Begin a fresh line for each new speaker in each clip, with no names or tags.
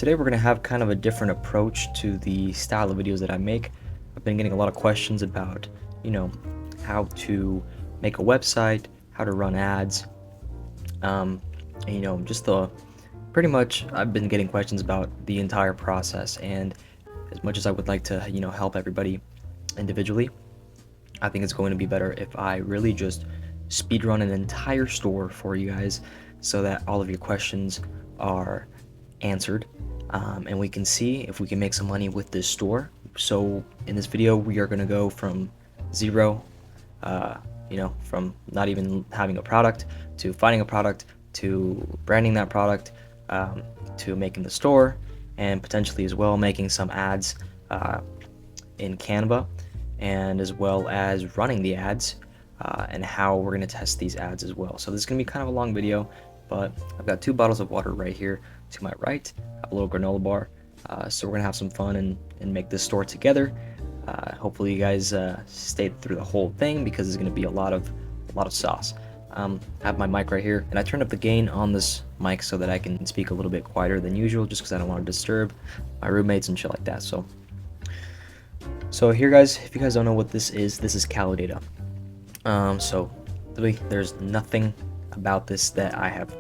Today we're going to have kind of a different approach to the style of videos that I make. I've been getting a lot of questions about, how to make a website, how to run ads, and, just pretty much I've been getting questions about the entire process. And as much as I would like to, help everybody individually, I think it's going to be better if I really just speedrun an entire store for you guys so that all of your questions are answered, and we can see if we can make some money with this store. So in this video we are going to go from zero, from not even having a product to finding a product to branding that product, to making the store, and potentially as well making some ads in Canva, and as well as running the ads, and how we're going to test these ads as well. So this is going to be kind of a long video, but I've got 2 bottles of water right here to my right, a little granola bar, so we're going to have some fun and make this store together. Hopefully you guys stayed through the whole thing, because there's going to be a lot of sauce. I have my mic right here, and I turned up the gain on this mic so that I can speak a little bit quieter than usual, just because I don't want to disturb my roommates and shit like that. So here, guys, if you guys don't know what this is Calo data. So there's nothing about this that I have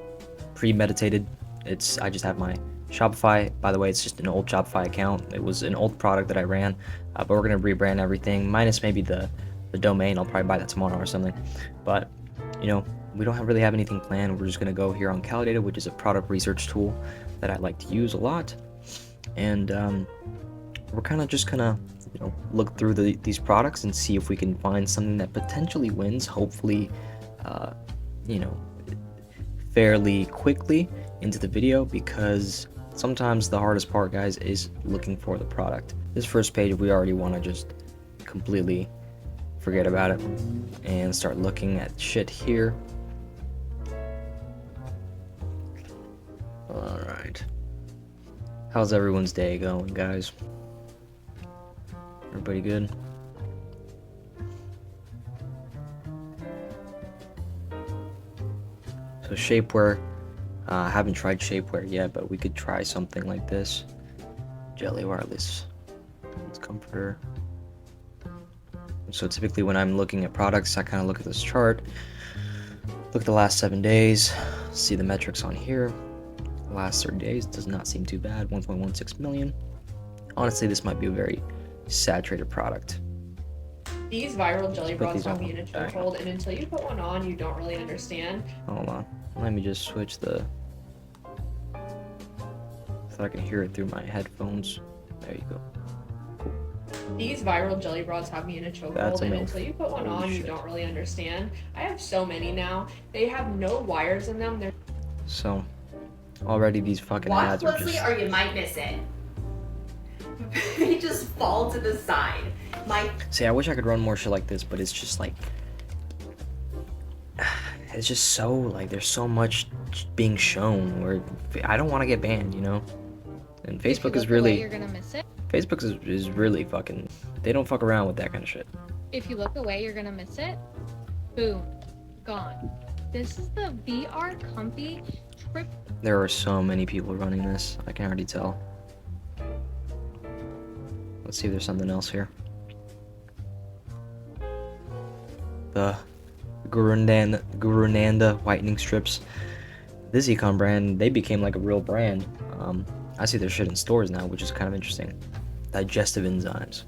premeditated. I just have my Shopify. By the way, it's just an old Shopify account. It was an old product that I ran, but we're gonna rebrand everything, minus maybe the domain. I'll probably buy that tomorrow or something. But we don't really have anything planned. We're just gonna go here on Calo data, which is a product research tool that I like to use a lot, and we're kind of just gonna look through these products and see if we can find something that potentially wins, hopefully fairly quickly into the video, because sometimes the hardest part, guys, is looking for the product. This first page, we already want to just completely forget about it and start looking at shit here. Alright, how's everyone's day going, guys? Everybody good? So shapewear, I haven't tried shapewear yet, but we could try something like this. Jelly wireless, it's comforter. So typically when I'm looking at products, I kind of look at this chart, look at the last 7 days, see the metrics on here. The last 30 days does not seem too bad, 1.16 million. Honestly, this might be a very saturated product.
These viral jelly broths have me in a chokehold, and until you put one on, you don't really understand.
Hold on, let me just switch so I can hear it through my headphones. There you go. Cool.
These viral jelly broths have me in a chokehold, and until you put one on, you don't really understand. I have so many now. They have no wires in them.
So already these fucking ads are just...
or you might miss it. They just fall to the side.
See, I wish I could run more shit like this, but it's just like, it's just so, like, there's so much being shown where I don't want to get banned, And Facebook is really,
you're gonna miss it.
Facebook is really fucking, they don't fuck around with that kind of shit.
If you look away, you're gonna miss it. Boom, gone. This is the VR comfy trip.
There are so many people running this, I can already tell. Let's see if there's something else here. The Gurunanda whitening strips. This econ brand, they became like a real brand. I see their shit in stores now, which is kind of interesting. Digestive enzymes.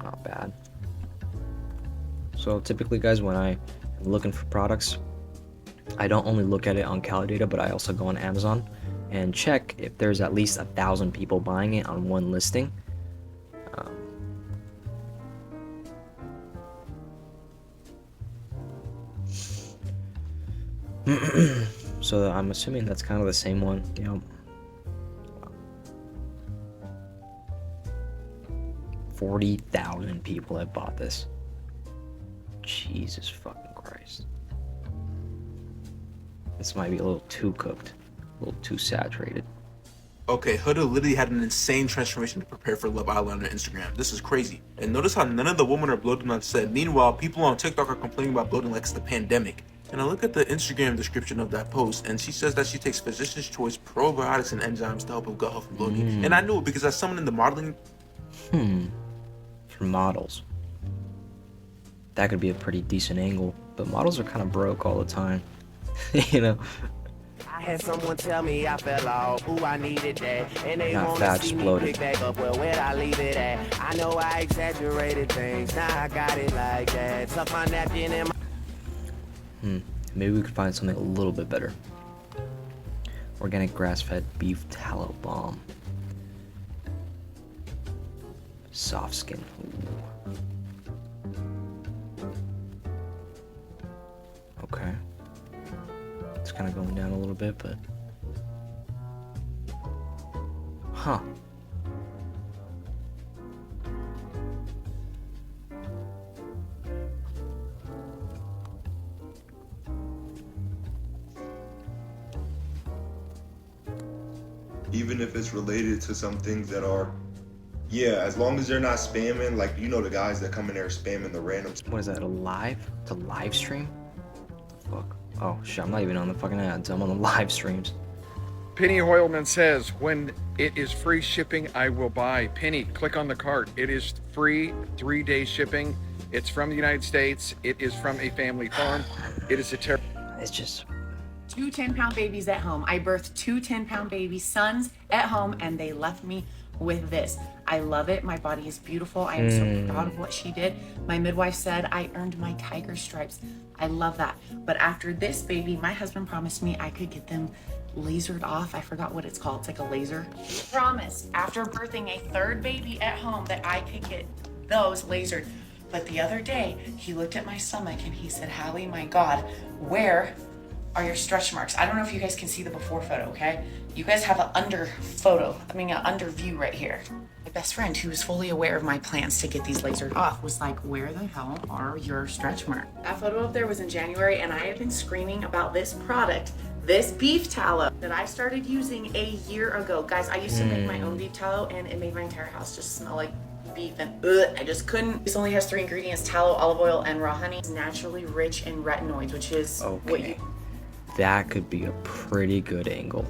Not bad. So typically, guys, when I'm looking for products, I don't only look at it on Calo data, but I also go on Amazon and check if there's at least 1,000 people buying it on one listing. So I'm assuming that's kind of the same one. 40,000 people have bought this. Jesus fucking Christ. This might be a little too cooked, a little too saturated.
Okay, Huda literally had an insane transformation to prepare for Love Island on Instagram. This is crazy. And notice how none of the women are bloating on set. Meanwhile, people on TikTok are complaining about bloating like it's the pandemic. And I look at the Instagram description of that post, and she says that she takes physician's choice probiotics and enzymes to help with gut health and bloating. And I knew it because as someone in the modeling.
For models, that could be a pretty decent angle, but models are kind of broke all the time. You know.
I had someone tell me I fell off, ooh, I needed that, and they
Not
want
fat,
to see me
exploded.
pick back up, well, where'd I leave it at? I know I exaggerated things, now I got it like that, tuck my napkin in my...
Maybe we could find something a little bit better. Organic grass-fed beef tallow balm. Soft skin. Ooh. Okay. It's kind of going down a little bit, but... Huh.
Even if it's related to some things that are, yeah, as long as they're not spamming, like, you know, the guys that come in there spamming the random.
What is that, a live? It's a live stream? Fuck. Oh, shit, I'm not even on the fucking ads. I'm on the live streams.
Penny Hoylman says, when it is free shipping, I will buy. Penny, click on the cart. It is free 3-day shipping. It's from the United States. It is from a family farm. It is a
It's just...
2 10-pound babies at home. I birthed 2 10-pound baby sons at home, and they left me with this. I love it. My body is beautiful. I am so proud of what she did. My midwife said I earned my tiger stripes. I love that. But after this baby, my husband promised me I could get them lasered off. I forgot what it's called. It's like a laser. He promised after birthing a 3rd baby at home that I could get those lasered. But the other day, he looked at my stomach and he said, Hallie, my God, where are your stretch marks? I don't know if you guys can see the before photo, okay? You guys have an under view right here. My best friend, who was fully aware of my plans to get these lasered off, was like, where the hell are your stretch marks? That photo up there was in January, and I have been screaming about this product, this beef tallow that I started using a year ago. Guys, I used to make my own beef tallow, and it made my entire house just smell like beef, and I just couldn't. This only has 3 ingredients: tallow, olive oil, and raw honey. It's naturally rich in retinoids, which is what you...
That could be a pretty good angle.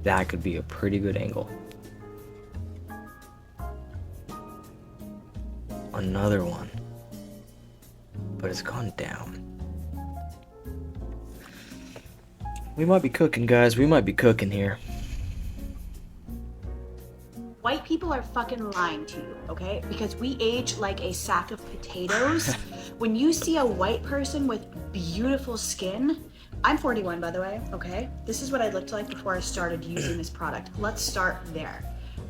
That could be a pretty good angle. Another one. But it's gone down. We might be cooking, guys. We might be cooking here.
White people are fucking lying to you, okay? Because we age like a sack of potatoes. When you see a white person with beautiful skin, I'm 41 by the way, okay? This is what I looked like before I started using this product. Let's start there.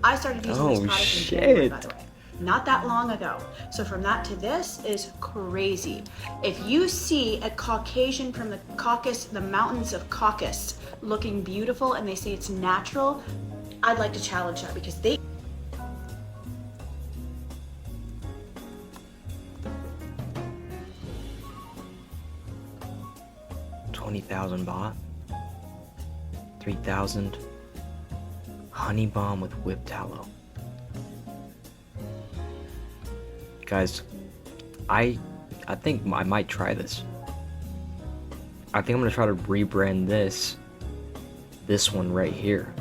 I started using this product in January, by the way. Not that long ago. So from that to this is crazy. If you see a Caucasian from the Caucasus, the mountains of Caucasus, looking beautiful and they say it's natural, I'd like to challenge that because they...
$20,000 baht, 3,000. Honey bomb with whip tallow. Guys, I think I might try this. I think I'm gonna try to rebrand this one right here.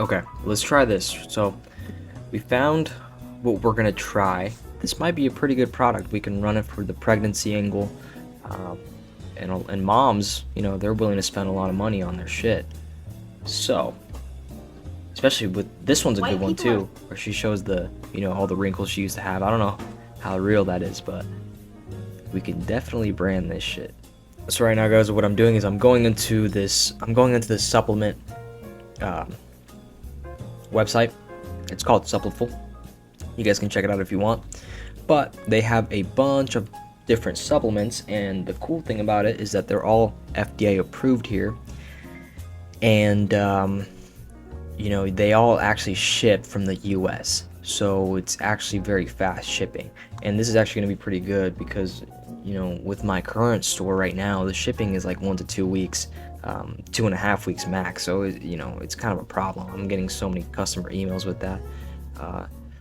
Okay, let's try this. So we found what we're gonna try. This might be a pretty good product. We can run it for the pregnancy angle, and moms, you know, they're willing to spend a lot of money on their shit. So, especially with this one's a good one too, where she shows the, you know, all the wrinkles she used to have. I don't know how real that is, but we can definitely brand this shit. So right now, guys, what I'm doing is I'm going into this supplement website. It's called Suppliful. You guys can check it out if you want. But they have a bunch of different supplements, and the cool thing about it is that they're all FDA approved here. And you know, they all actually ship from the US, so it's actually very fast shipping. And this is actually going to be pretty good because, you know, with my current store right now, the shipping is like 1 to 2 weeks, 2.5 weeks max. So you know, it's kind of a problem. I'm getting so many customer emails with that.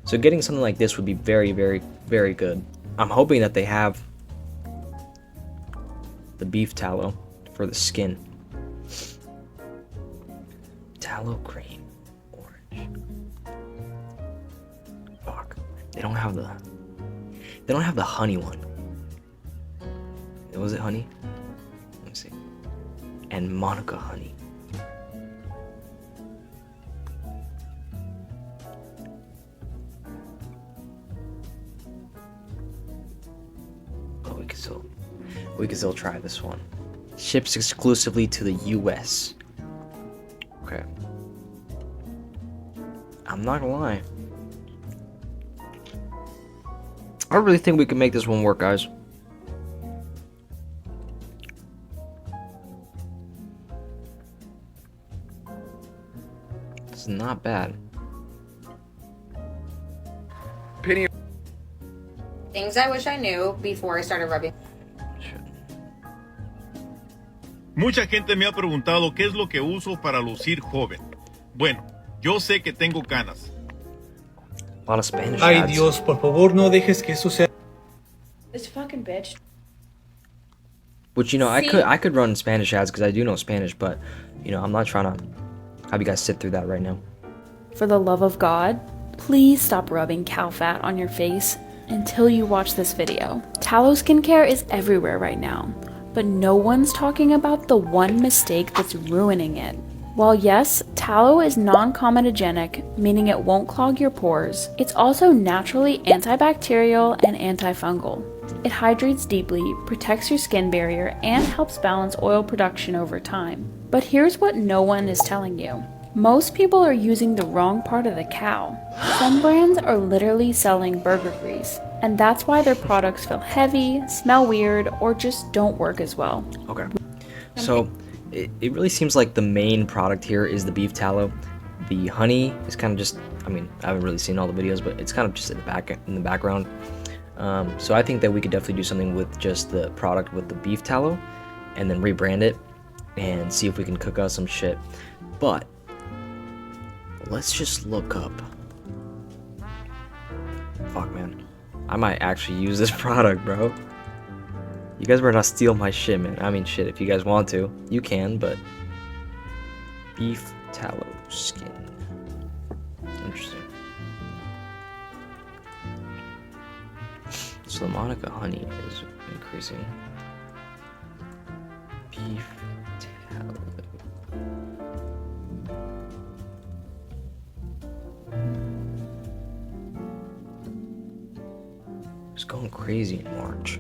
So getting something like this would be very, very, very good. I'm hoping that they have the beef tallow for the skin. Tallow cream orange. Fuck. They don't have the honey one. Was it honey? Let me see. And Monica honey. Oh, we can still try this one. Ships exclusively to the US. Okay. I'm not gonna lie. I really think we can make this one work, guys. It's not bad.
Penny.
Things I wish I knew before I started rubbing.
Mucha gente me ha preguntado qué es lo que uso para lucir joven. Bueno, yo sé que tengo canas.
A lot of Spanish
Ay,
ads.
Dios, por favor, no dejes que eso sea.
This fucking bitch.
Which, you know,
See?
I could run Spanish ads because I do know Spanish, but, you know, I'm not trying to have you guys sit through that right now.
For the love of God, please stop rubbing cow fat on your face until you watch this video. Tallow skincare is everywhere right now, but no one's talking about the one mistake that's ruining it. While yes, tallow is non-comedogenic, meaning it won't clog your pores, it's also naturally antibacterial and antifungal. It hydrates deeply, protects your skin barrier, and helps balance oil production over time. But here's what no one is telling you. Most people are using the wrong part of the cow. Some brands are literally selling burger grease, and that's why their products feel heavy, smell weird, or just don't work as well.
Okay. So, it really seems like the main product here is the beef tallow. The honey is kind of just, I mean, I haven't really seen all the videos, but it's kind of just in the background. So I think that we could definitely do something with just the product with the beef tallow and then rebrand it and see if we can cook out some shit. But let's just look up. Fuck, man. I might actually use this product, bro. You guys better not steal my shit, man. I mean, shit, if you guys want to, you can, but... Beef tallow skin. Interesting. So the Monica honey is increasing. Beef tallow. It's going crazy in March.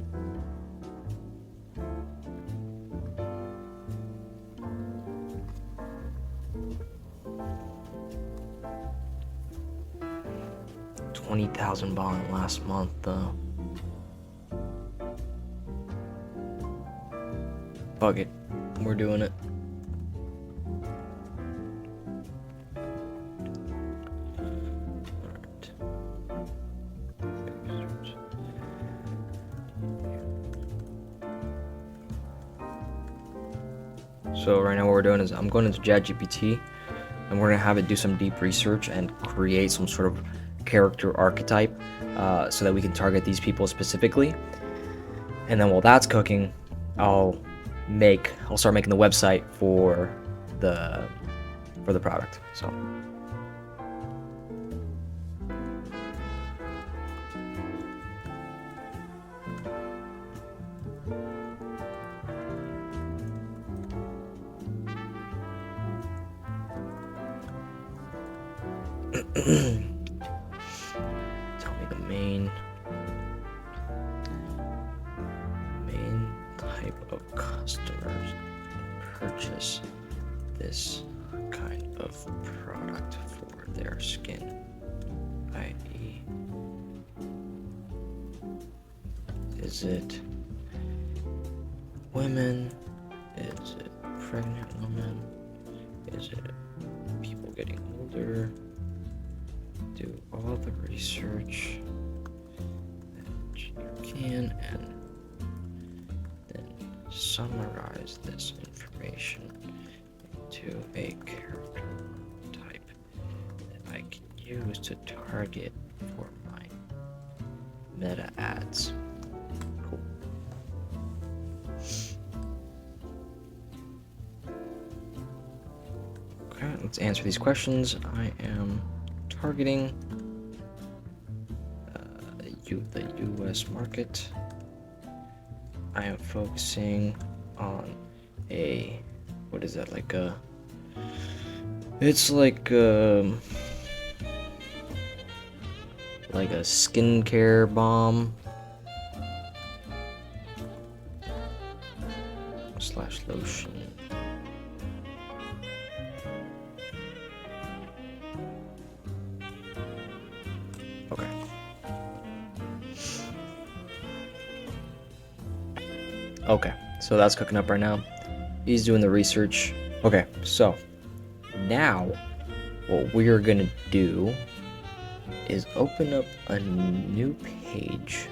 $20,000 bond last month, though. Fuck it, we're doing it. So right now what we're doing is I'm going into ChatGPT and we're gonna have it do some deep research and create some sort of character archetype so that we can target these people specifically. And then while that's cooking, I'll start making the website for the product. So tell me the main type of customers purchase this kind of product for their skin, i.e. is it women? Is it pregnant women? Is it people getting older? Do all the research that you can and then summarize this information into a character type that I can use to target for my meta ads. Cool. Okay, let's answer these questions. I am targeting the US market. I am focusing on a, what is that, like a, it's like a skincare balm / lotion. Okay. Okay, so that's cooking up right now. He's doing the research. Okay, so now what we're gonna do is open up a new page.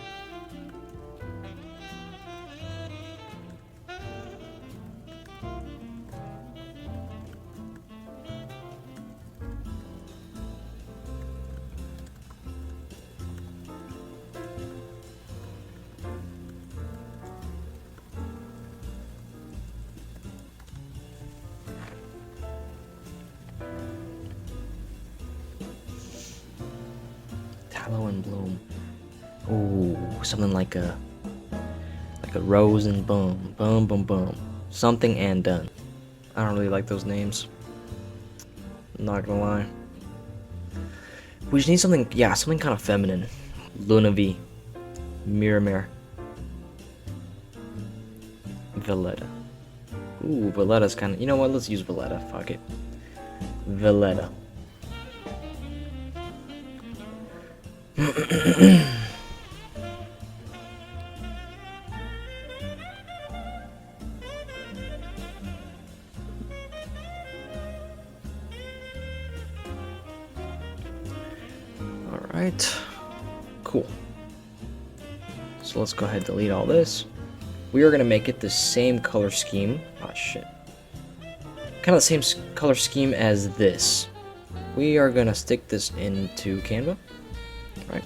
Tallow and bloom. Ooh, something like a rose and boom, boom, boom, boom. Something and done. I don't really like those names. I'm not gonna lie. We just need something, yeah, something kind of feminine. Luna V. Miramar. Valletta. Ooh, Valletta's kind of, you know what, let's use Valletta, fuck it. Valletta. Alright, cool. So let's go ahead and delete all this. We are going to make it the same color scheme. Oh shit. Kind of the same color scheme as this. We are going to stick this into Canva. Right?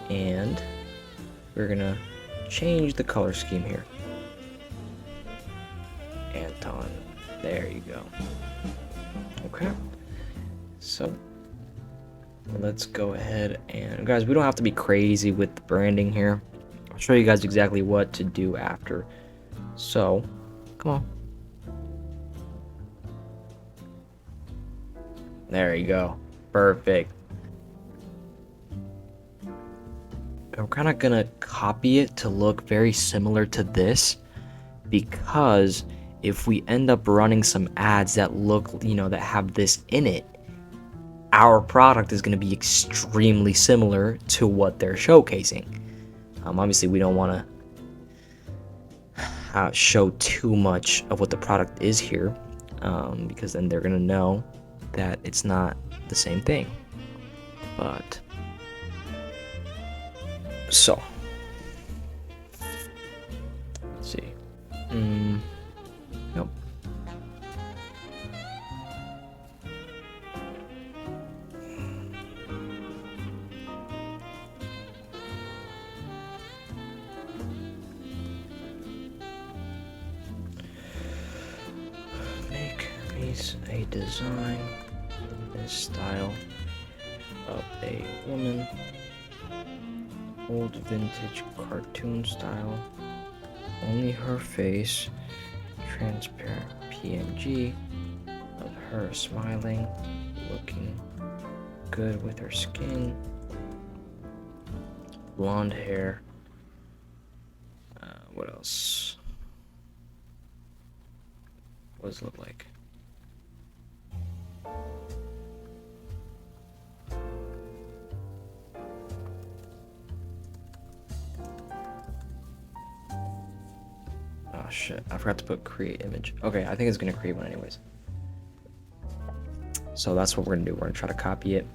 And we're going to change the color scheme here. Anton. There you go. Okay. So let's go ahead and, guys, we don't have to be crazy with the branding here. I'll show you guys exactly what to do after. So, come on. There you go. Perfect. I'm kind of gonna copy it to look very similar to this, because if we end up running some ads that look, you know, that have this in it, our product is going to be extremely similar to what they're showcasing. Obviously, we don't want to show too much of what the product is here, because then they're going to know that it's not the same thing. But, so, let's see. Nope. A design in this style of a woman, old vintage cartoon style, only her face, transparent PNG of her smiling, looking good with her skin, blonde hair. What else? What does it look like? Oh shit, I forgot to put create image. Okay, I think it's gonna create one anyways. So that's what we're gonna do. We're gonna try to copy it,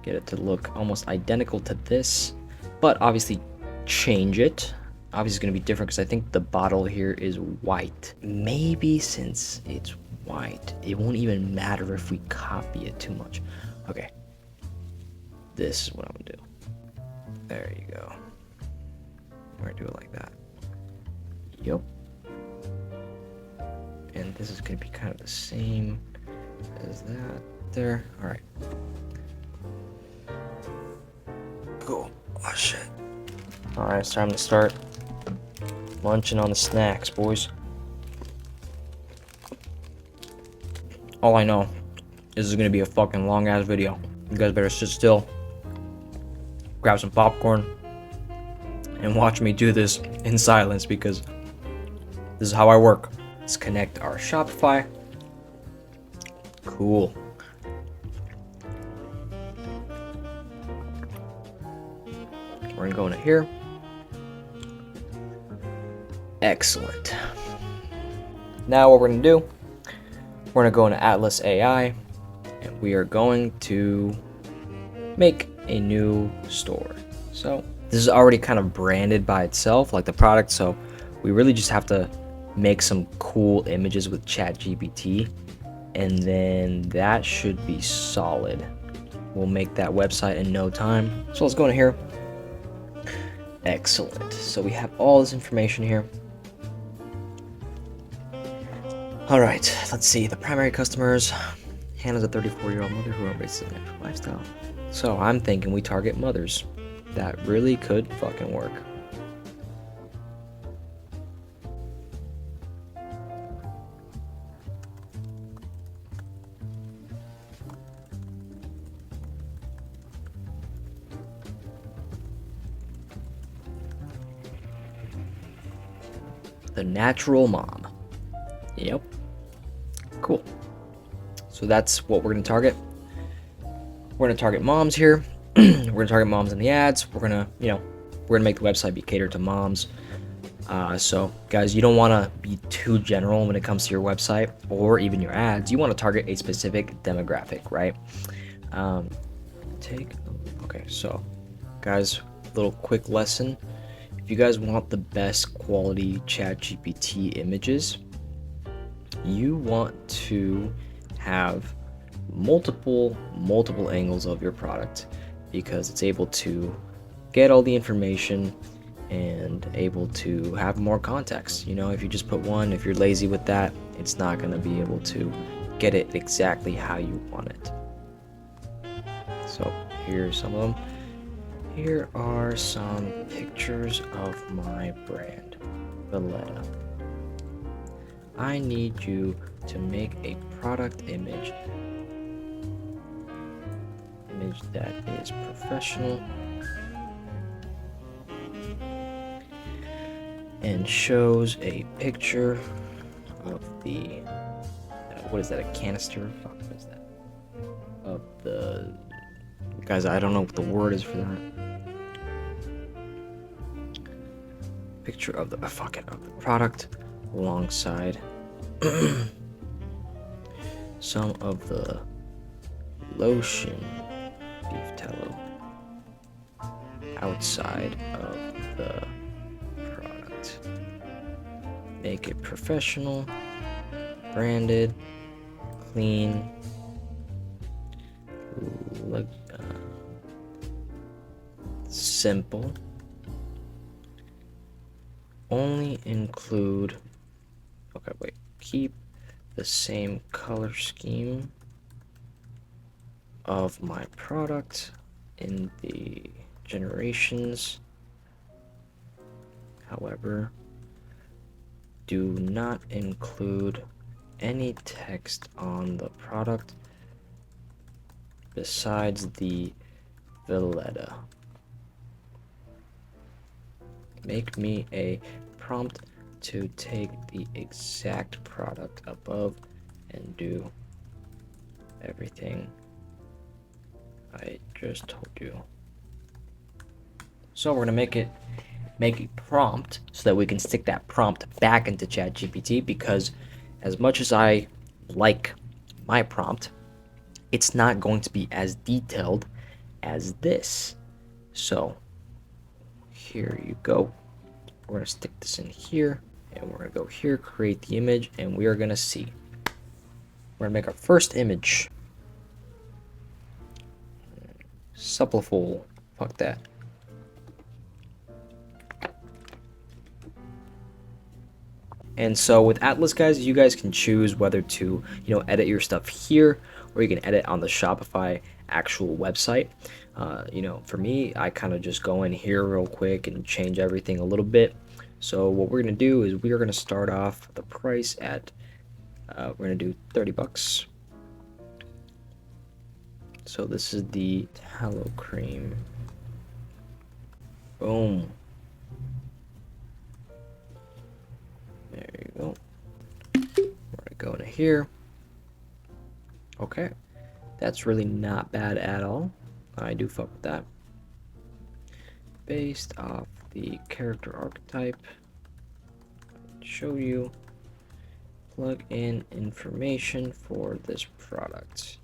get it to look almost identical to this, but obviously change it. Obviously it's gonna be different because I think the bottle here is white. Maybe since it's white, it won't even matter if we copy it too much. Okay, this is what I'm gonna do. There you go. We're gonna do it like that. Yup. And this is gonna be kind of the same as that there. Alright. Cool. Oh shit. Alright, it's time to start munching on the snacks, boys. All I know is this is gonna be a fucking long ass video. You guys better sit still, grab some popcorn, and watch me do this in silence because this is how I work. Let's connect our Shopify. Cool. We're gonna go into here. Excellent. Now what we're gonna do, we're gonna go into Atlas AI, and we are going to make a new store. So this is already kind of branded by itself, like the product, so we really just have to make some cool images with ChatGPT, and then that should be solid. We'll make that website in no time. So let's go in here. Excellent. So we have all this information here. All right, let's see. The primary customers. Hannah's a 34-year-old mother who embraces a natural lifestyle. So I'm thinking we target mothers. That really could fucking work. The natural mom. Yep. Cool. So that's what we're going to target. We're going to target moms here. We're going to target moms in the ads. We're going to, we're going to make the website be catered to moms. So guys, you don't want to be too general when it comes to your website or even your ads. You want to target a specific demographic, right? Okay, so guys, little quick lesson. If you guys want the best quality ChatGPT images, you want to have multiple angles of your product, because it's able to get all the information and able to have more context. If you just put one, if you're lazy with that, it's not going to be able to get it exactly how you want it. So here's some of them. Here are some pictures of my brand, Valletta. I need you to make a product image that is professional and shows a picture of the what is that, a canister? Fuck, what is that? Of the guys, I don't know what the word is for that. Picture of the of the product alongside some of the lotion, beef tallow, outside of the product. Make it professional, branded, clean, simple. Only include, keep the same color scheme of my product in the generations. However, do not include any text on the product besides the Valletta. Make me a prompt to take the exact product above and do everything I just told you. So we're gonna make a prompt so that we can stick that prompt back into ChatGPT, because as much as I like my prompt, it's not going to be as detailed as this. So here you go. We're gonna stick this in here, and we're gonna go here, create the image, and we are gonna see. We're gonna make our first image. Suppleful. Fuck that. And so with Atlas, guys, you guys can choose whether to, edit your stuff here, or you can edit on the Shopify actual website. For me, I kind of just go in here real quick and change everything a little bit. So what we're gonna do is we are gonna start off the price at, we're gonna do 30 bucks. So this is the tallow cream. Boom. There you go. We're gonna go into here. Okay. That's really not bad at all. I do fuck with that. Based off the character archetype. Show you. Plug in information for this product.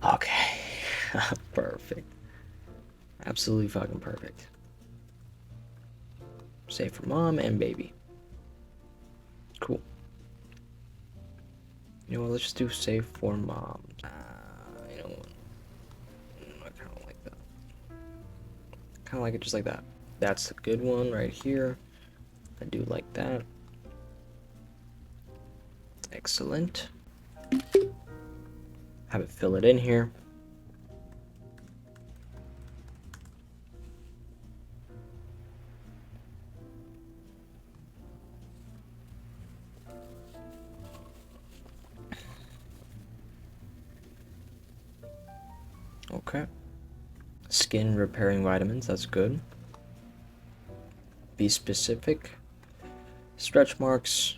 Okay. Perfect. Absolutely fucking perfect. Save for mom and baby. Cool. You know what, let's just do save for mom. You know what? I kind of like that. Kind of like it just like that. That's a good one right here. I do like that. Excellent. Have it fill it in here. Okay. Skin repairing vitamins, that's good. Be specific. Stretch marks,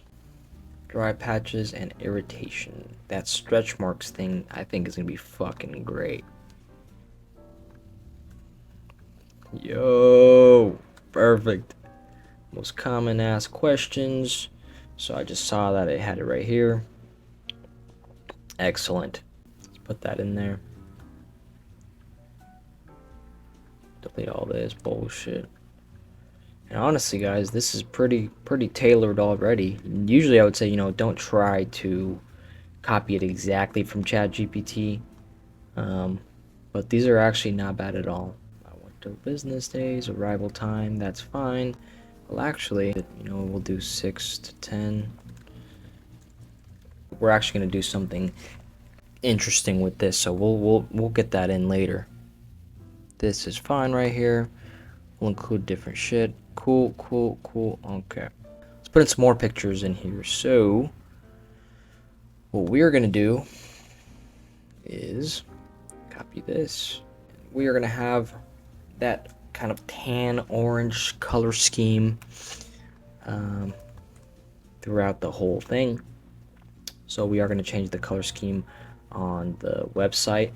dry patches, and irritation. That stretch marks thing, I think, is gonna be fucking great. Yo, perfect. Most common asked questions. So I just saw that it had it right here. Excellent. Let's put that in there. Delete all this bullshit. And honestly, guys, this is pretty tailored already. Usually I would say, don't try to copy it exactly from ChatGPT. But these are actually not bad at all. I went to business days, arrival time, that's fine. Well, actually, we'll do 6 to 10. We're actually going to do something interesting with this, so we'll get that in later. This is fine right here. We'll include different shit. Cool. Okay. Let's put in some more pictures in here. So, what we're going to do is copy this. We are going to have that kind of tan orange color scheme throughout the whole thing. So we are going to change the color scheme on the website.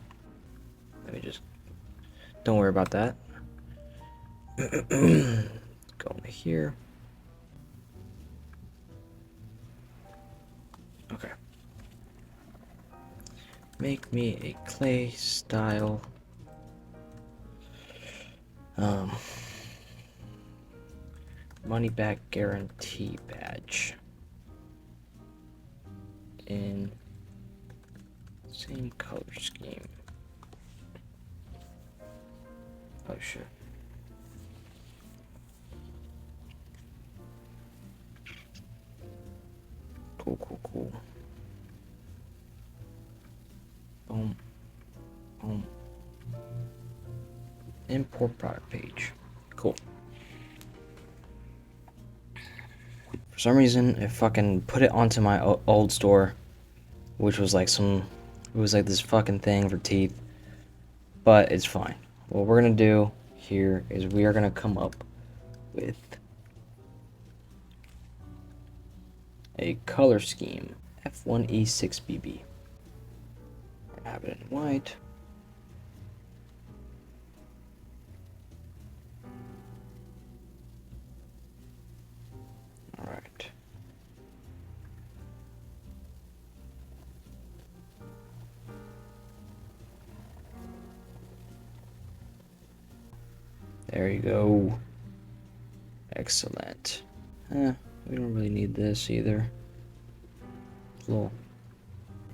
Let me just, don't worry about that. Go into here. Okay. Make me a clay style money back guarantee badge in same color scheme. Oh shit. Cool. Boom. Import product page. Cool. For some reason, it fucking put it onto my old store, which was like this fucking thing for teeth. But it's fine. What we're gonna do here is we are gonna come up with a color scheme, F1E6BB. Have it in white. All right. There you go. Excellent. We don't really need this either. Little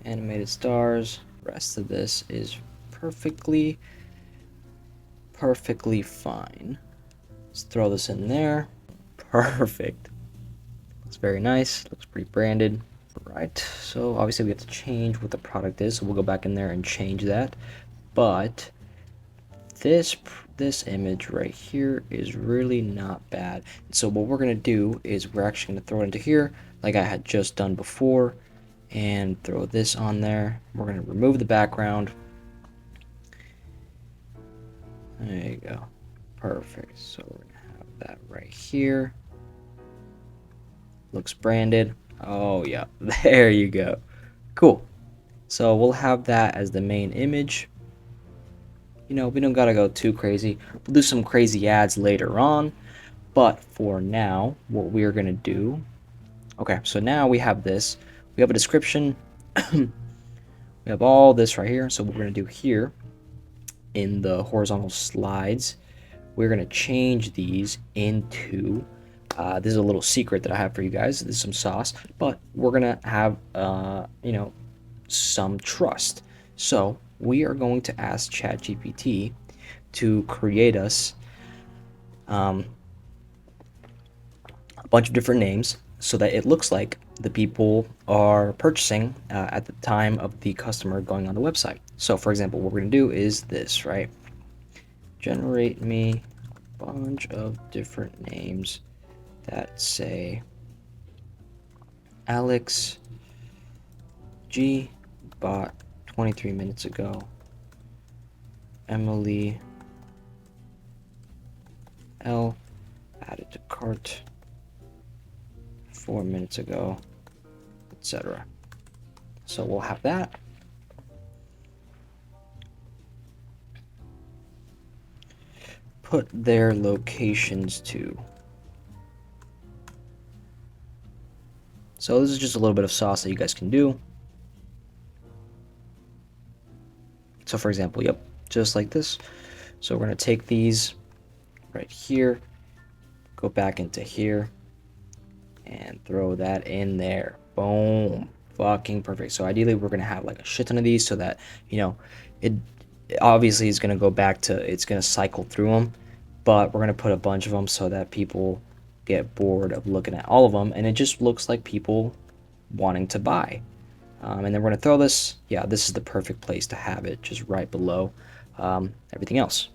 animated stars. The rest of this is perfectly perfectly fine. Let's throw this in there. Perfect. Looks very nice. Looks pretty branded. Right. So obviously we have to change what the product is. So we'll go back in there and change that. But this image right here is really not bad. So what we're gonna do is we're actually gonna throw it into here, like I had just done before, and throw this on there. We're gonna remove the background. There you go. Perfect. So we're gonna have that right here. Looks branded. Oh yeah, there you go. Cool. So we'll have that as the main image. You know, we don't gotta go too crazy. We'll do some crazy ads later on, but for now, what we're gonna do. Okay, so now we have this. We have a description. We have all this right here. So what we're gonna do here in the horizontal slides, we're gonna change these into. This is a little secret that I have for you guys. This is some sauce, but we're gonna have you know, some trust. So we are going to ask ChatGPT to create us a bunch of different names so that it looks like the people are purchasing at the time of the customer going on the website. So for example, what we're going to do is this, right? Generate me a bunch of different names that say Alex G bought 23 minutes ago. Emily L added to cart 4 minutes ago, etc. So we'll have that. Put their locations to. So this is just a little bit of sauce that you guys can do. So for example, yep, just like this. So we're going to take these right here, go back into here, and throw that in there. Boom. Fucking perfect. So ideally we're going to have like a shit ton of these so that, you know, it obviously is going to go back to, it's going to cycle through them, but we're going to put a bunch of them so that people get bored of looking at all of them, and it just looks like people wanting to buy. And then we're going to throw this. Yeah, this is the perfect place to have it, just right below everything else.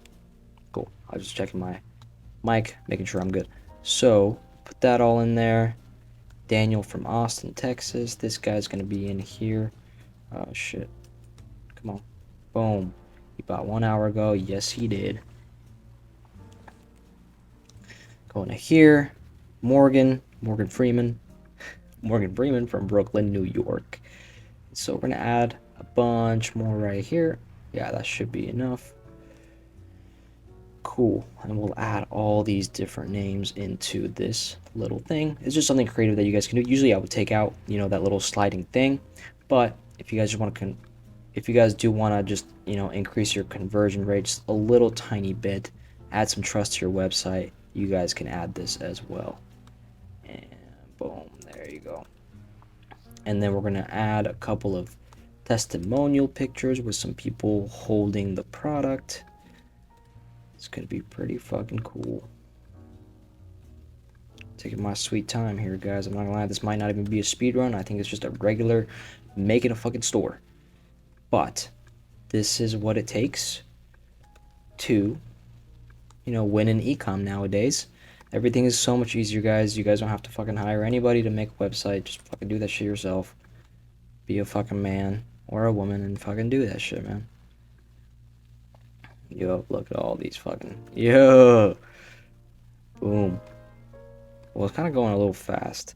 Cool. I was just checking my mic, making sure I'm good. So put that all in there. Daniel from Austin, Texas. This guy's going to be in here. Oh, shit. Come on. Boom. He bought 1 hour ago. Yes, he did. Going to here. Morgan Freeman from Brooklyn, New York. So we're going to add a bunch more right here. Yeah, that should be enough. Cool. And we'll add all these different names into this little thing. It's just something creative that you guys can do. Usually I would take out, you know, that little sliding thing, but if you guys just want to if you guys do want to just, you know, increase your conversion rate just a little tiny bit, add some trust to your website, you guys can add this as well. And boom, there you go. And then we're going to add a couple of testimonial pictures with some people holding the product. It's going to be pretty fucking cool. Taking my sweet time here, guys. I'm not going to lie, this might not even be a speed run. I think it's just a regular making a fucking store. But this is what it takes to, you know, win in e-com nowadays. Everything is so much easier, guys. You guys don't have to fucking hire anybody to make a website. Just fucking do that shit yourself. Be a fucking man or a woman and fucking do that shit, man. Yo, look at all these fucking... Yo! Boom. Well, it's kind of going a little fast.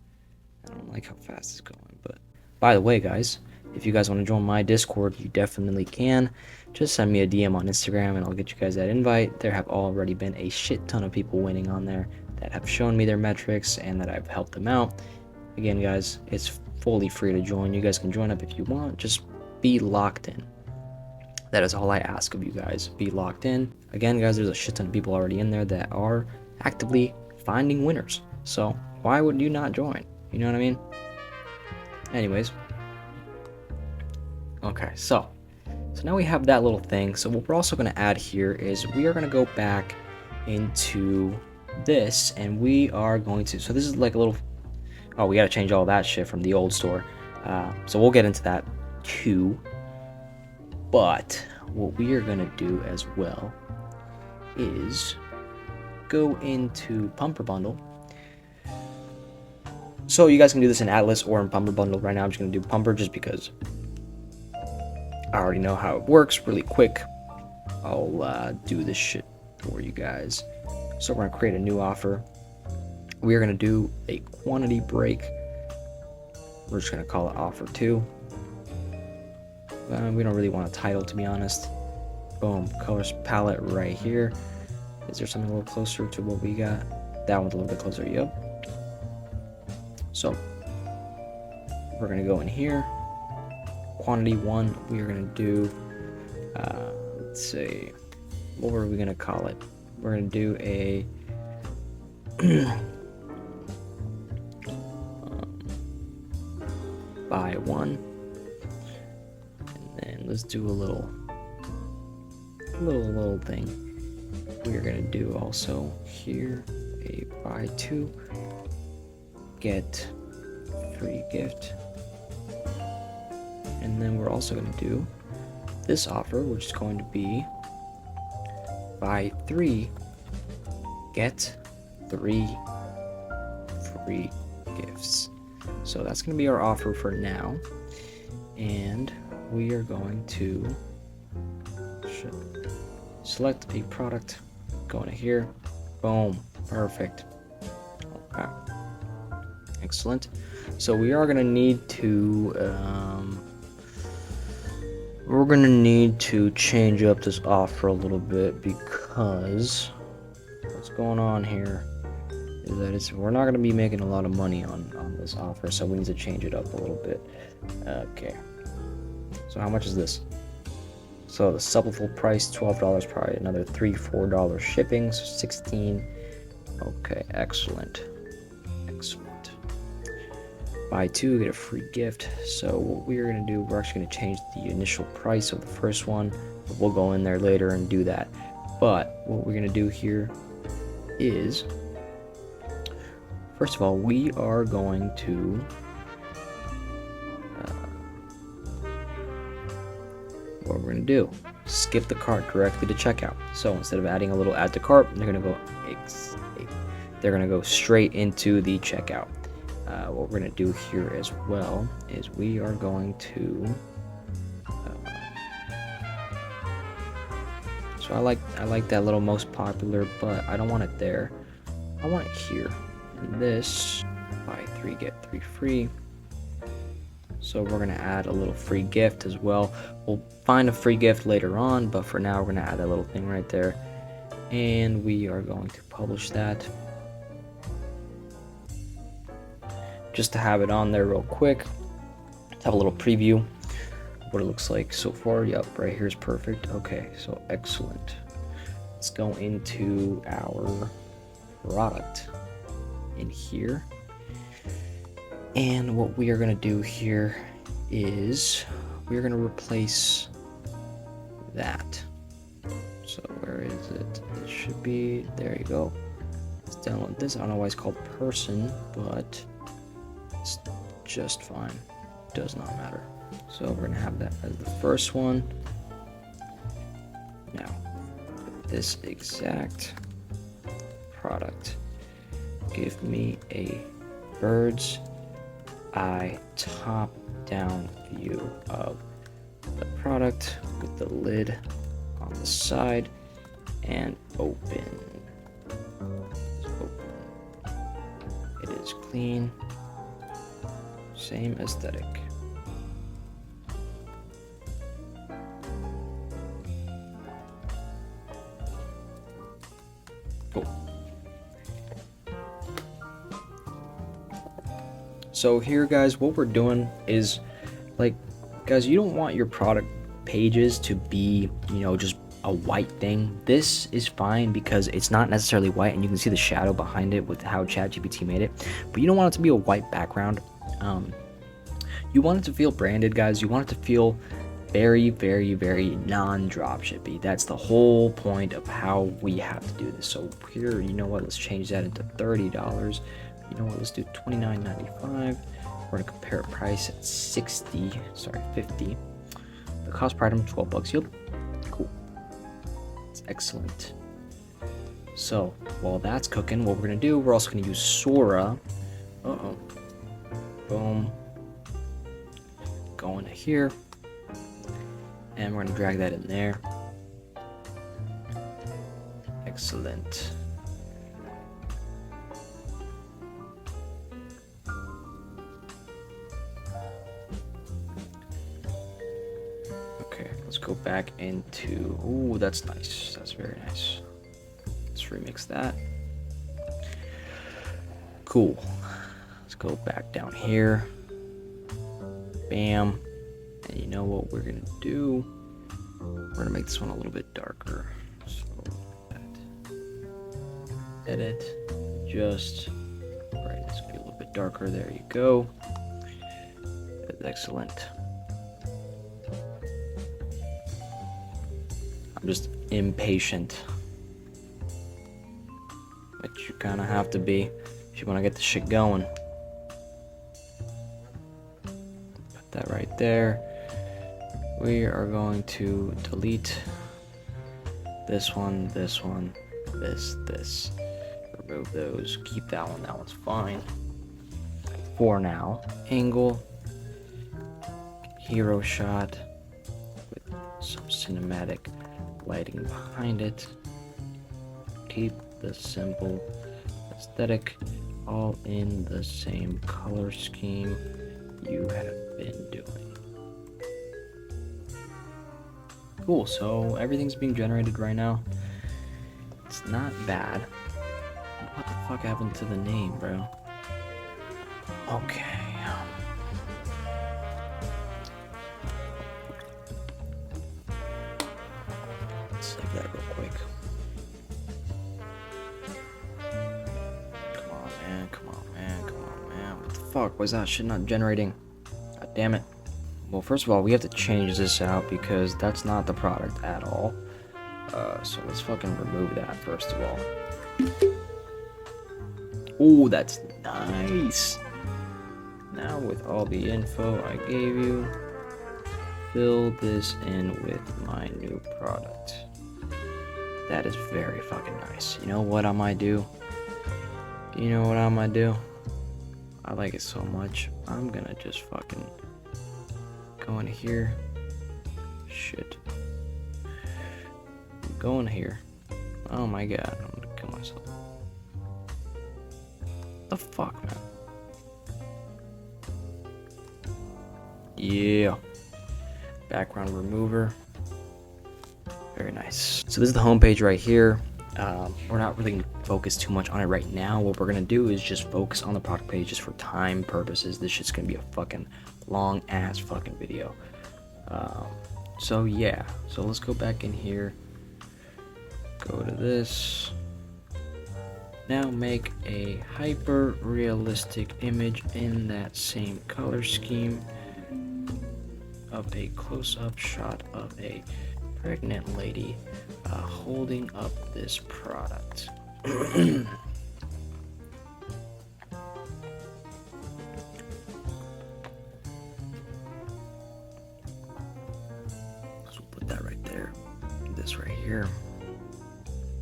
I don't like how fast it's going, but... By the way, guys, if you guys want to join my Discord, you definitely can. Just send me a DM on Instagram and I'll get you guys that invite. There have already been a shit ton of people winning on there that have shown me their metrics and that I've helped them out. Again, guys, it's fully free to join. You guys can join up if you want. Just be locked in. That is all I ask of you guys. Be locked in. Again, guys, there's a shit ton of people already in there that are actively finding winners. So why would you not join? You know what I mean? Anyways. Okay, so So now we have that little thing. So what we're also going to add here is we are going to go back into this, and we are going to, so this is like a little, oh, we got to change all that shit from the old store. So we'll get into that too. But what we are going to do as well is go into Pumper Bundle. So you guys can do this in Atlas or in Pumper Bundle. Right now I'm just going to do Pumper just because I already know how it works really quick. I'll do this shit for you guys. So we're going to create a new offer. We are going to do a quantity break. We're just going to call it offer 2. We don't really want a title, to be honest. Boom, colors palette right here. Is there something a little closer to what we got? That one's a little bit closer, yep. So we're going to go in here. Quantity 1, we are going to do, let's see, what were we going to call it? We're going to do a buy 1, and then let's do a little thing. We are going to do also here a buy 2, get free gift. And then we're also going to do this offer, which is going to be buy 3, get 3 free gifts. So that's going to be our offer for now. And we are going to select a product, go into here, boom, perfect. Okay, excellent. So we are going to need to we're going to need to change up this offer a little bit, because what's going on here is that we're not going to be making a lot of money on this offer, so we need to change it up a little bit. Okay, so how much is this? So the supplemental price, $12, probably another $3-4 shipping, so $16. Okay, excellent. Buy 2, get a free gift. So what we're going to do, we're actually going to change the initial price of the first one. But we'll go in there later and do that. But what we're going to do here is, first of all, we are going to what we're going to do, skip the cart directly to checkout. So instead of adding a little add to cart, they're going to go straight into the checkout. What we're going to do here as well is we are going to so I like that little most popular, but I don't want it there. I want it here. And this, buy 3 get 3 free. So we're going to add a little free gift as well. We'll find a free gift later on, but for now we're going to add that little thing right there. And we are going to publish that. Just to have it on there real quick. Let's have a little preview of what it looks like so far. Yep, right here is perfect. Okay, so excellent. Let's go into our product in here. And what we are going to do here is we're going to replace that. So where is it? It should be, there you go. Let's download this. I don't know why it's called person, but it's just fine. Does not matter. So we're going to have that as the first one. Now, this exact product, give me a bird's eye top down view of the product with the lid on the side and open. It is clean, same aesthetic. Cool. So here, guys, what we're doing is, like, guys, you don't want your product pages to be, you know, just a white thing. This is fine because it's not necessarily white, and you can see the shadow behind it with how ChatGPT made it, but you don't want it to be a white background. You want it to feel branded, guys. You want it to feel very, very, very non-dropshippy. That's the whole point of how we have to do this. So here, you know what? Let's change that into $30. You know what? Let's do $29.95. We're gonna compare a price at 50. The cost per item, $12. Yep, cool. It's excellent. So while that's cooking, what we're gonna do, we're also gonna use Sora. Boom. Go into here. And we're gonna drag that in there. Excellent. Okay, let's go back into, ooh, that's nice. That's very nice. Let's remix that. Cool. Let's go back down here. Bam. And you know what we're gonna do? We're gonna make this one a little bit darker. So edit, just right. This could be a little bit darker. There you go. That's excellent. I'm just impatient, but you kind of have to be if you want to get the shit going. Put that right there. We are going to delete this one, this, remove those, keep that one's fine for now. Angle, hero shot with some cinematic lighting behind it. Keep the simple aesthetic all in the same color scheme you have been doing. Cool, so everything's being generated right now. It's not bad. What the fuck happened to the name, bro? Okay. Let's save that real quick. Come on, man. What the fuck? Why is that shit not generating? God damn it. Well, first of all, we have to change this out because that's not the product at all. So let's fucking remove that first of all. Oh, that's nice. Now with all the info I gave you, fill this in with my new product. That is very fucking nice. You know what I might do? I like it so much. I'm gonna just fucking go in here. Shit. Go in here. Oh my god, I'm gonna kill myself. The fuck, man? Yeah. Background remover. Very nice. So this is the home page right here. We're not really gonna focus too much on it right now. What we're gonna do is just focus on the product page just for time purposes. This shit's gonna be a fucking long ass fucking video. So yeah, so let's go back in here, go to this. Now make a hyper realistic image in that same color scheme of a close-up shot of a pregnant lady holding up this product. So we'll put that right there. This right here.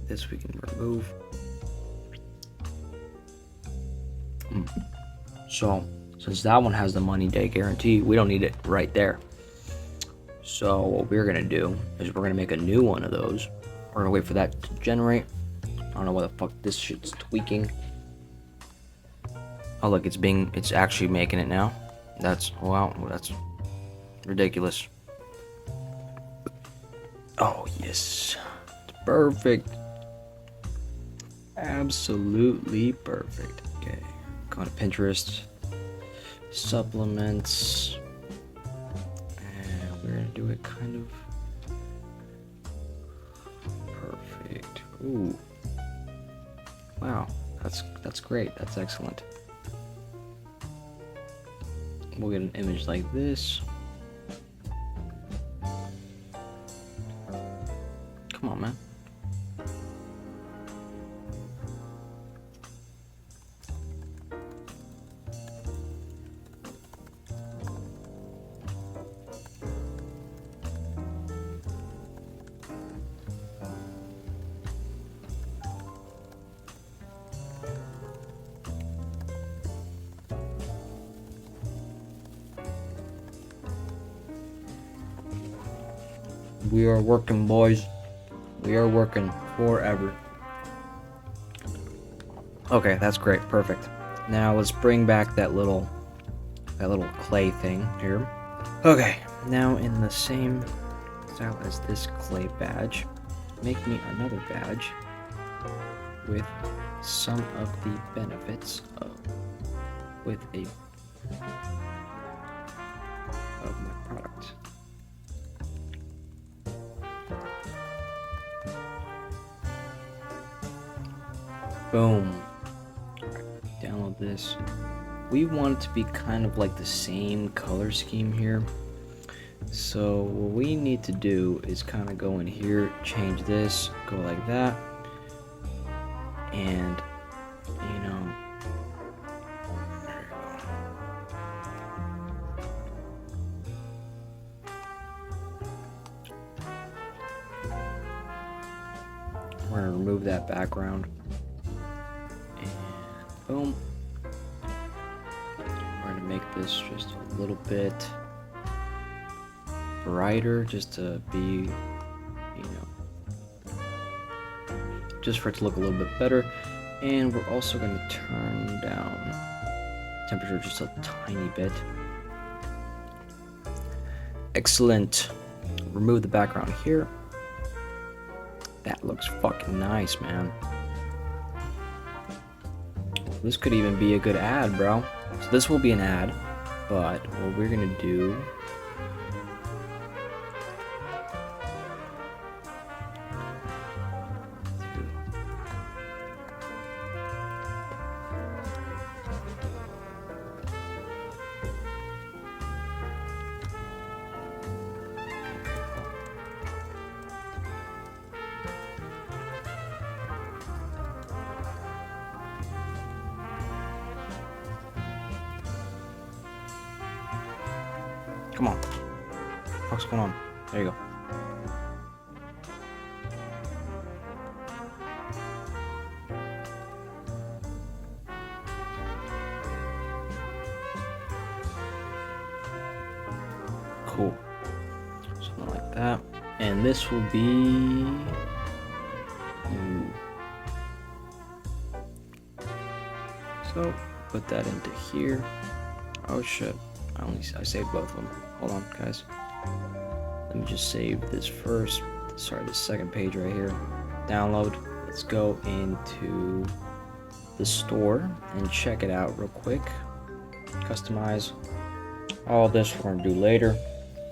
This we can remove. So since that one has the money day guarantee, we don't need it right there. So what we're gonna do is we're gonna make a new one of those. We're gonna wait for that to generate. I don't know what the fuck this shit's tweaking. Oh look, it's actually making it now. That's, wow, that's ridiculous. Oh yes, it's perfect. Absolutely perfect. Okay, go to Pinterest, supplements, and we're gonna do it kind of perfect. Ooh, wow, that's great. That's excellent. We'll get an image like this. We are working, boys. We are working forever. Okay, that's great. Perfect. Now let's bring back that little clay thing here. Okay, now in the same style as this clay badge, make me another badge with some of the benefits of my product. Boom. Alright, download this. We want it to be kind of like the same color scheme here. So what we need to do is kind of go in here, change this, go like that. And, you know, we're going to remove that background. And boom. We're going to make this just a little bit brighter, just to be, you know, just for it to look a little bit better. And we're also going to turn down temperature just a tiny bit. Excellent. Remove the background here. That looks fucking nice, man. This could even be a good ad, bro. So this will be an ad, but what we're gonna do come on. What's going on? There you go. Cool. Something like that. And this will be... So, put that into here. Oh shit. I saved both of them. Hold on, guys. Let me just save this first. Sorry, this second page right here. Download. Let's go into the store and check it out real quick. Customize. All this we're gonna do later.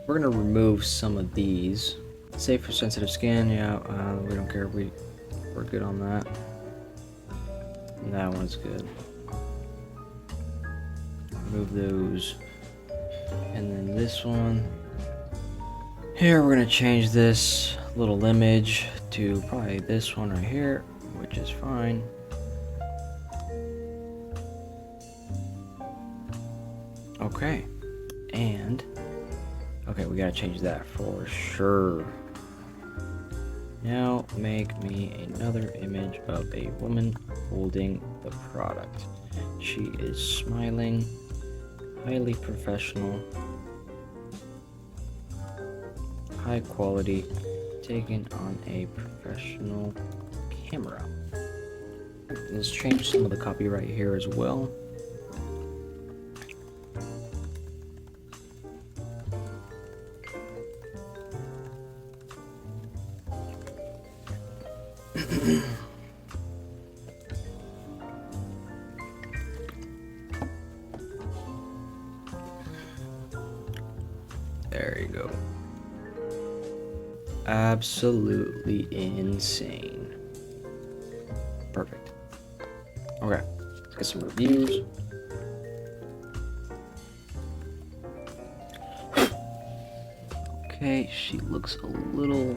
We're gonna remove some of these. Safe for sensitive skin. Yeah, we don't care. We're good on that. And that one's good. Remove those. And then this one. Here we're gonna change this little image to probably this one right here, which is fine. Okay. And okay, we gotta change that for sure. Now make me another image of a woman holding the product. She is smiling, highly professional, high quality, taken on a professional camera. Let's change some of the copyright here as well. There you go. Absolutely insane. Perfect. Okay, let's get some reviews. Okay, she looks a little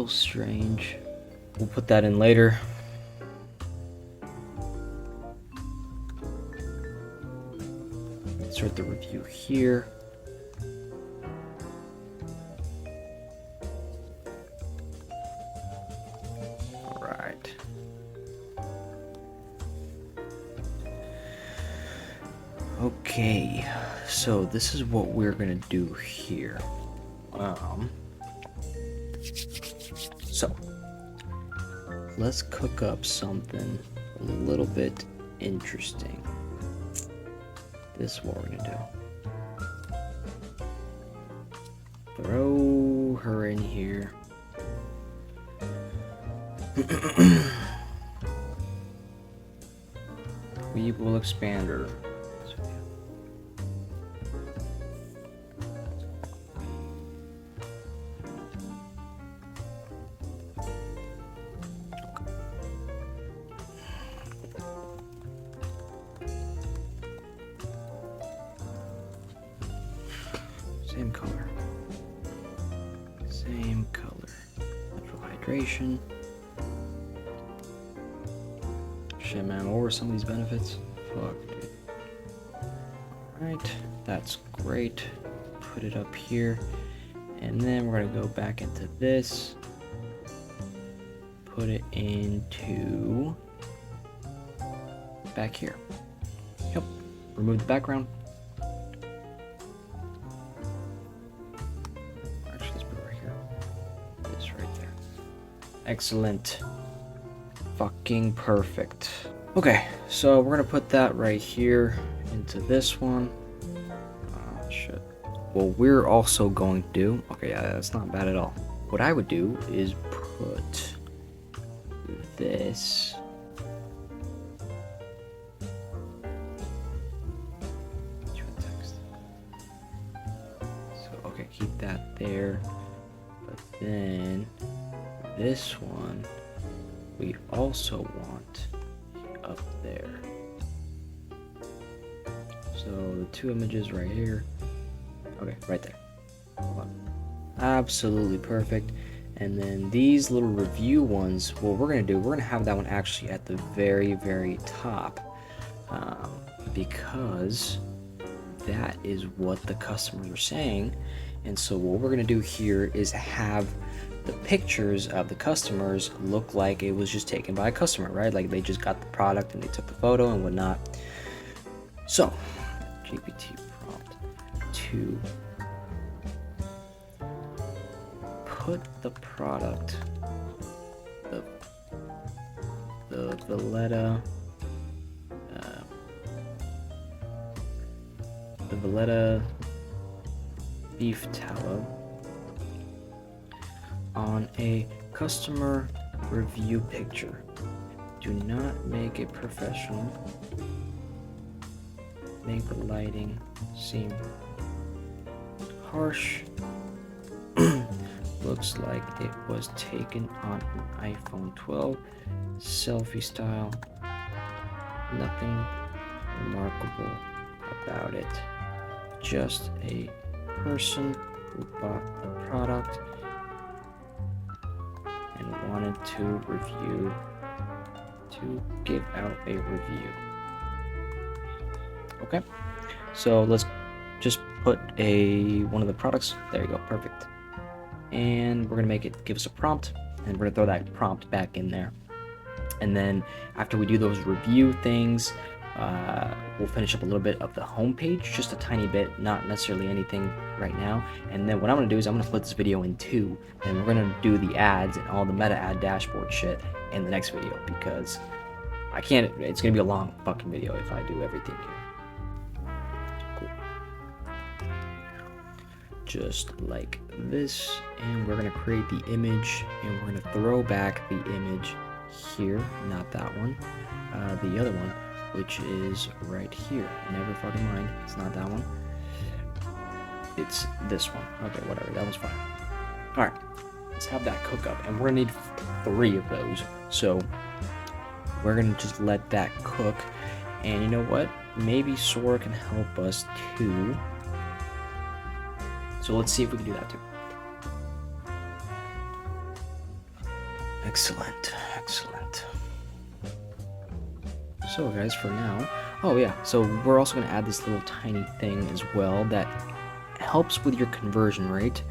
strange. We'll put that in later. Insert the review here. All right. Okay, so this is what we're gonna do here. So let's cook up something a little bit interesting. This is what we're gonna do. Throw her in here. We will expand her. Same color. Same color. Natural hydration. Shit, man, what were some of these benefits? Fuck, dude. Alright, that's great. Put it up here. And then we're gonna go back into this. Put it into back here. Yep. Remove the background. Actually, let's put it right here. This right there. Excellent. Fucking perfect. Okay, so we're gonna put that right here into this one. Oh shit. Well, we're also going to do, okay, yeah, that's not bad at all. What I would do is put this so okay, keep that there, but then this one we also want up there. So the two images right here. Okay, right there. Hold on. Absolutely perfect. And then these little review ones, what we're gonna do, we're gonna have that one actually at the very, very top, because that is what the customers are saying. And so what we're gonna do here is have the pictures of the customers look like it was just taken by a customer, right? Like they just got the product and they took the photo and whatnot. So, GPT prompt to put the product, the Valletta beef tallow on a customer review picture. Do not make it professional. Make the lighting seem harsh. Looks like it was taken on an iPhone 12, selfie style. Nothing remarkable about it. Just a person who bought the product and wanted to give out a review. Okay, so let's just put one of the products. There you go, perfect. And we're gonna make it give us a prompt, and we're gonna throw that prompt back in there. And then after we do those review things, we'll finish up a little bit of the homepage, just a tiny bit, not necessarily anything right now. And then what I'm gonna do is I'm gonna split this video in two, and we're gonna do the ads and all the meta ad dashboard shit in the next video, because I can't, it's gonna be a long fucking video if I do everything here. Cool. Just like this, and we're gonna create the image, and we're gonna throw back the image here, not that one, the other one, which is right here. Never fucking mind, it's not that one, it's this one. Okay, whatever, that was fine. All right, let's have that cook up, and we're gonna need 3 of those, so we're gonna just let that cook. And you know what, maybe Sora can help us too, so let's see if we can do that too. Excellent, excellent. So guys, for now, oh yeah, so we're also going to add this little tiny thing as well that helps with your conversion rate,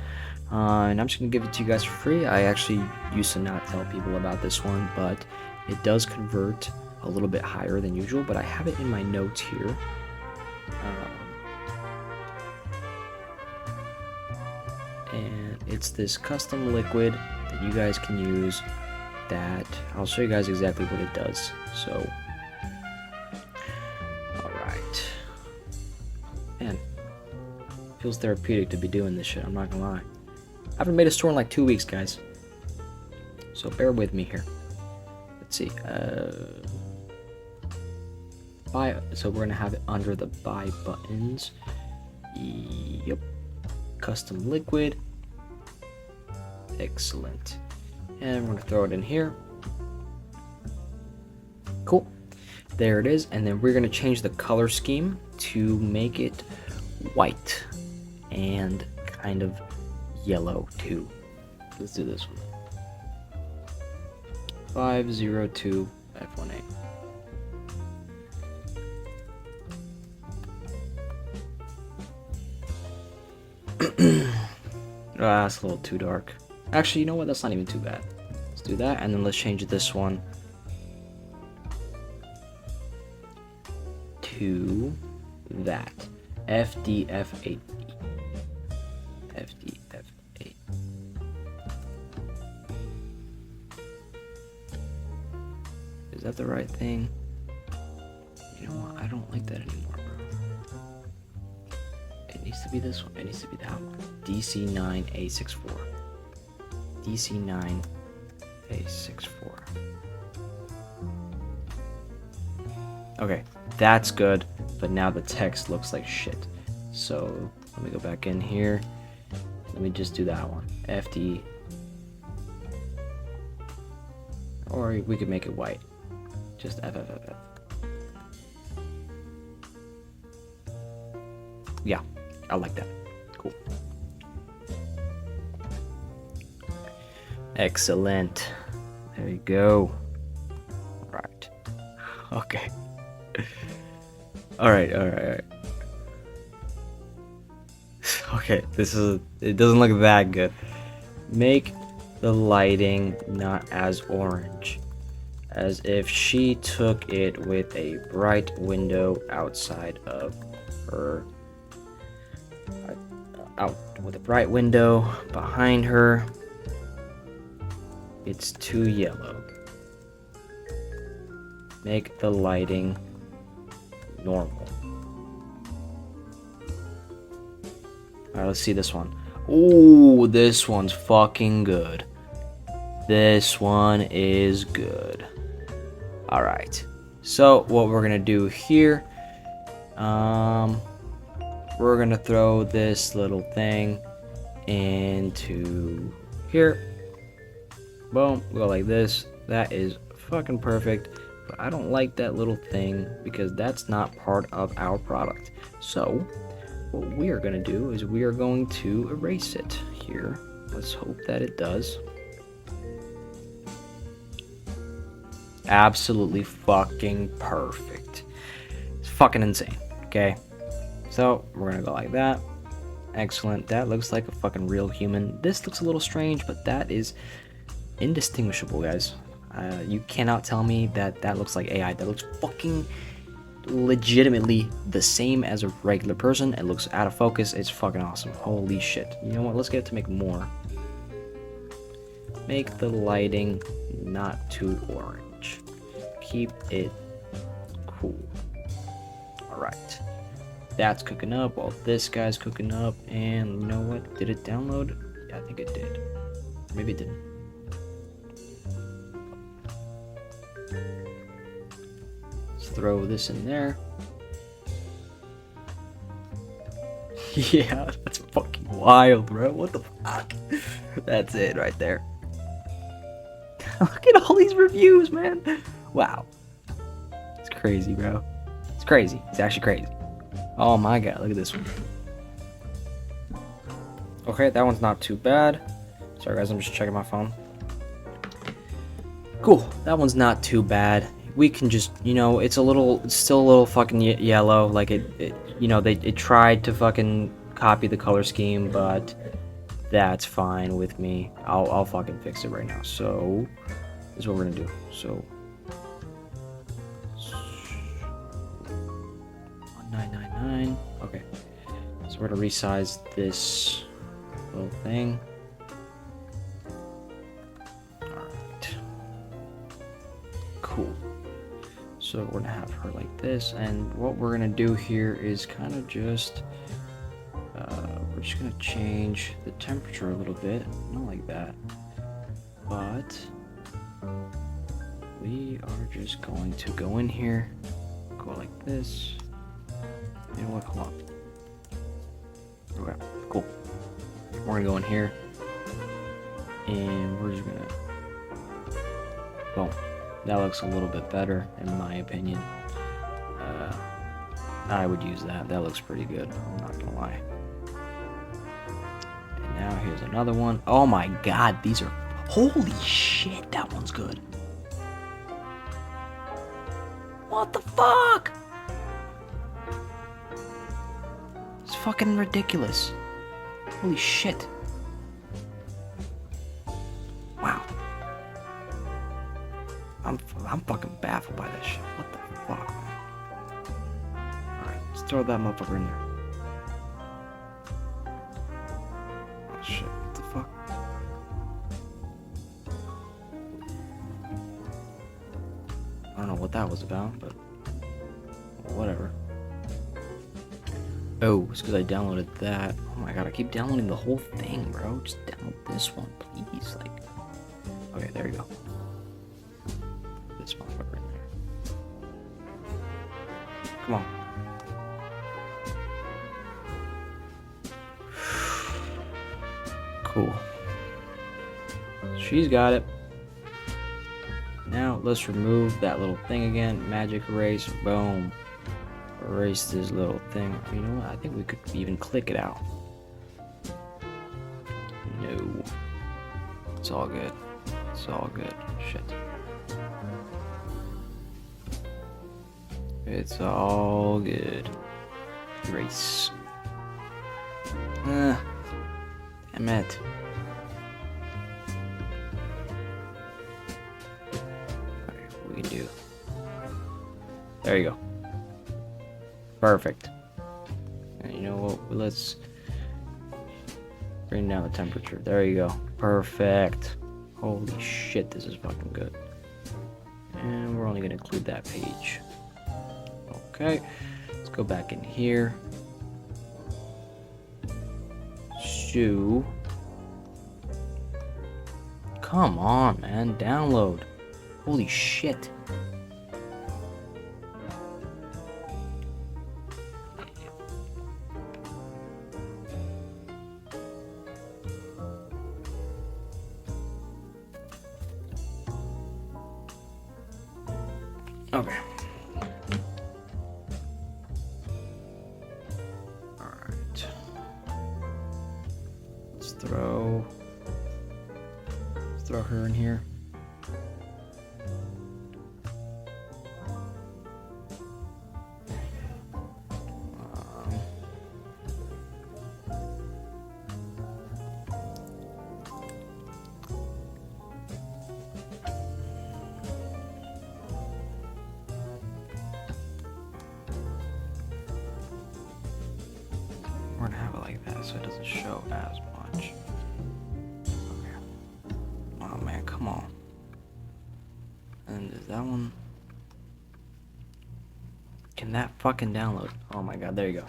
and I'm just going to give it to you guys for free. I actually used to not tell people about this one, but it does convert a little bit higher than usual, but I have it in my notes here. And it's this custom liquid that you guys can use that I'll show you guys exactly what it does. So, alright. Man, feels therapeutic to be doing this shit, I'm not gonna lie. I haven't made a store in like 2 weeks, guys. So bear with me here. Let's see. Buy. So we're gonna have it under the buy buttons. Yep. Custom liquid. Excellent. And we're gonna throw it in here. Cool. There it is. And then we're gonna change the color scheme to make it white and kind of yellow too. Let's do this one. 502 F18. That's a little too dark. Actually, you know what? That's not even too bad. Let's do that, and then let's change this one to that. FDF8. FDF8. Is that the right thing? You know what? I don't like that anymore, bro. It needs to be this one. It needs to be that one. DC9A64. DC9A64. Okay, that's good, but now the text looks like shit. So let me go back in here. Let me just do that one. FD. Or we could make it white. Just FFFF. Yeah, I like that. Cool. Excellent. There you go. Right. Okay. Alright. Okay, it doesn't look that good. Make the lighting not as orange. As if she took it with a bright window outside of her. Out with a bright window behind her. It's too yellow. Make the lighting normal. Alright, let's see this one. Ooh, this one's fucking good. This one is good. Alright. So, what we're gonna do here, we're gonna throw this little thing into here. Boom, go like this. That is fucking perfect. But I don't like that little thing because that's not part of our product. So what we are going to do is we are going to erase it here. Let's hope that it does. Absolutely fucking perfect. It's fucking insane. Okay. So we're going to go like that. Excellent. That looks like a fucking real human. This looks a little strange, but that is indistinguishable, guys. You cannot tell me that that looks like AI. That looks fucking legitimately the same as a regular person. It looks out of focus. It's fucking awesome. Holy shit. You know what? Let's get it to make more. Make the lighting not too orange. Keep it cool. Alright. That's cooking up while this guy's cooking up. And you know what? Did it download? Yeah, I think it did. Maybe it didn't. Throw this in there. Yeah, that's fucking wild, bro. What the fuck? That's it right there. Look at all these reviews, man. Wow. It's crazy, bro. It's crazy. It's actually crazy. Oh my god, look at this one. Okay, that one's not too bad. Sorry guys, I'm just checking my phone. Cool, that one's not too bad. We can just, you know, it's still a little fucking yellow. Like it you know, it tried to fucking copy the color scheme, but that's fine with me. I'll fucking fix it right now. So, this is what we're gonna do. So, 1999. Okay. So we're gonna resize this little thing. cool. So we're gonna have her like this, and what we're gonna do here is kind of just we're just gonna change the temperature a little bit, not like that, but we are just going to go in here, go like this. You know what? Come on. Okay, cool. We're gonna go in here, and we're just gonna. Boom. That looks a little bit better, in my opinion. I would use that. That looks pretty good. I'm not gonna lie. And now here's another one. Oh my god, these are. Holy shit, that one's good. What the fuck? It's fucking ridiculous. Holy shit. Wow. I'm fucking baffled by this shit. What the fuck, man? Alright, let's throw that motherfucker in there. Oh shit, what the fuck? I don't know what that was about, but whatever. Oh, it's because I downloaded that. Oh my god, I keep downloading the whole thing, bro. Just download this one, please. Like, okay, there you go. This motherfucker in there. Come on. Cool. She's got it. Now let's remove that little thing again. Magic erase. Boom. Erase this little thing. You know what? I think we could even click it out. No. It's all good. It's all good. Shit. It's all good. Erase. Damn it. Alright, what we can do. There you go. Perfect. And you know what? Let's bring down the temperature. There you go. Perfect. Holy shit, this is fucking good. And we're only going to include that page. Okay. Let's go back in here. So, come on, man. Download. Holy shit. Okay. Alright. Let's throw her in here. We're gonna have it like that so it doesn't show as much. Okay. Oh man, come on. And is that one? Can that fucking download? Oh my god, there you go.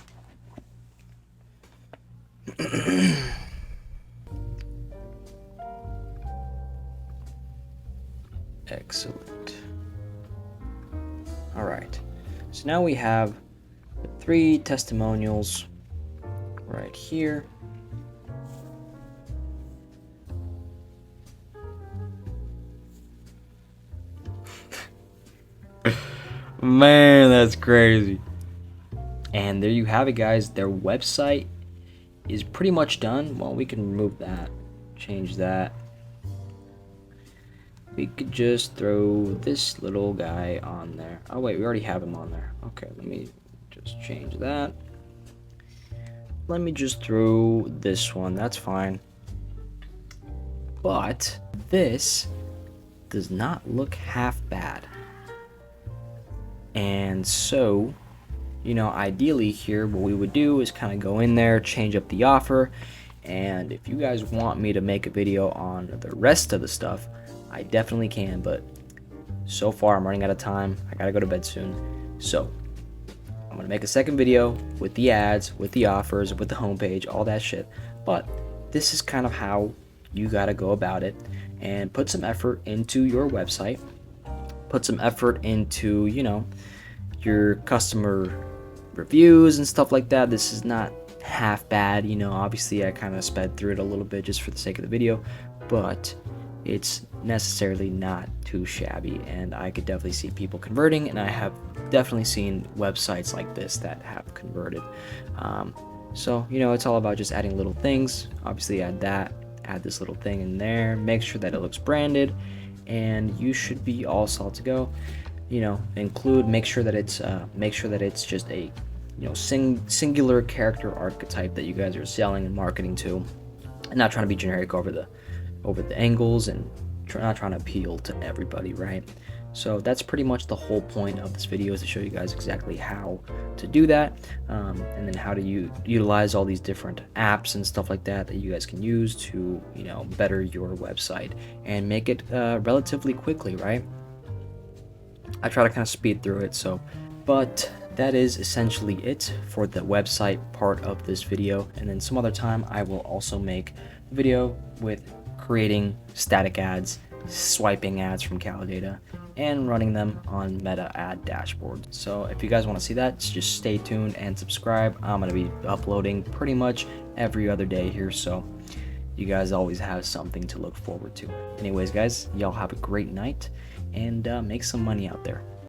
Excellent. Alright. So now we have the 3 testimonials right here. Man, that's crazy. And there you have it, guys. Their website is pretty much done. Well, we can remove that, change that. We could just throw this little guy on there. Oh wait, we already have him on there. Okay, let me just change that. Let me just throw this one, that's fine. But this does not look half bad. And so, you know, ideally here, what we would do is kind of go in there, change up the offer. And if you guys want me to make a video on the rest of the stuff, I definitely can. But so far I'm running out of time. I gotta go to bed soon. So I'm gonna make a second video with the ads, with the offers, with the homepage, all that shit. But this is kind of how you gotta go about it, and put some effort into your website. Put some effort into, you know, your customer reviews and stuff like that. This is not half bad, you know. Obviously I kind of sped through it a little bit just for the sake of the video, but it's necessarily not too shabby, and I could definitely see people converting, and I have definitely seen websites like this that have converted. So, you know, it's all about just adding little things. Obviously add that, add this little thing in there, make sure that it looks branded, and you should be all set to go. You know, make sure that it's just a, you know, singular character archetype that you guys are selling and marketing to, and not trying to be generic over the angles, and not trying to appeal to everybody, right? So that's pretty much the whole point of this video, is to show you guys exactly how to do that, and then how to utilize all these different apps and stuff like that that you guys can use to, you know, better your website and make it relatively quickly, right? I try to kind of speed through it, but that is essentially it for the website part of this video. And then some other time I will also make a video with creating static ads, swiping ads from Calidata, and running them on meta ad dashboard. So if you guys want to see that, just stay tuned and subscribe. I'm going to be uploading pretty much every other day here, so you guys always have something to look forward to. Anyways guys, y'all have a great night, and make some money out there.